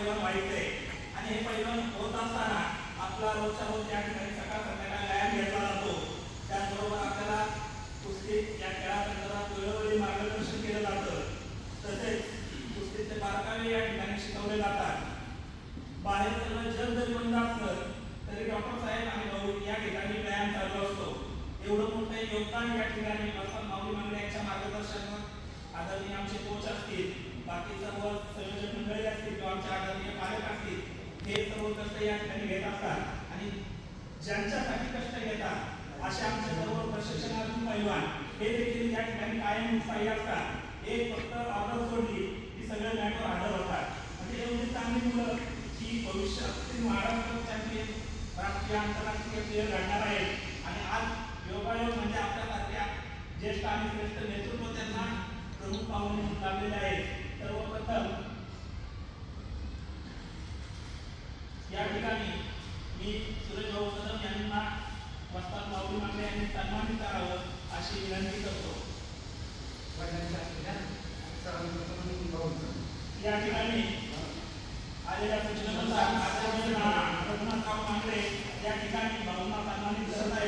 पैलवान व्हायचंय आणि हे पैलवान होत असताना आपला रोजच्या रोज या ठिकाणी सकाळ संध्याकाळ व्यायाम घेतला जातो. त्याचबरोबर आपल्याला कुस्ती या खेळासंदर्भात वेळोवेळी मार्गदर्शन केलं जातं. तसेच कुस्तीचे बारकावे या ठिकाणी शिकवले जातात. बाहेर सगळं जग जरी बंद असलं तरी डॉक्टर साहेब आणि भाऊ या ठिकाणी व्यायाम चालू असतो. एवढं मोठं योगदान या ठिकाणी माऊली मांगडे यांच्या मार्गदर्शनात आदरणीय आमचे कोच असतील, बाकी सर्व संयोजक मंडळी असतील किंवा आमचे आदरणीय पालक असतील, हे सर्व कष्ट या ठिकाणी घेत असतात. आणि ज्यांच्यासाठी कष्ट घेतात असे आमचे सर्व प्रशिक्षणार्थी पैलवान हे देखील या ठिकाणी कायम उत्साही असतात. एक फक्त ऑर्डर सोडली की सगळे मॅटवर हजर होतात. म्हणजे एवढी चांगली मुलं की भविष्यात महाराष्ट्र चॅम्पियन राष्ट्रीय आंतरराष्ट्रीय प्लेयर घडणार आहेत. आणि आज योगायोग म्हणजे आपल्यासारख्या ज्येष्ठ आणि श्रेष्ठ नेतृत्व त्यांना प्रमुख पाहुणे म्हणून लाभलेले आहेत. सर्वप्रथम या ठिकाणी मी सुरेश भाऊ कदम यांना वस्ताद माऊली मांगडे यांनी सन्मानित करावं अशी विनंती करतो. या ठिकाणी आलेल्या सूचनेनुसार रघुनाथराव मांगडे या ठिकाणी भाऊंना सन्मानित करत आहेत.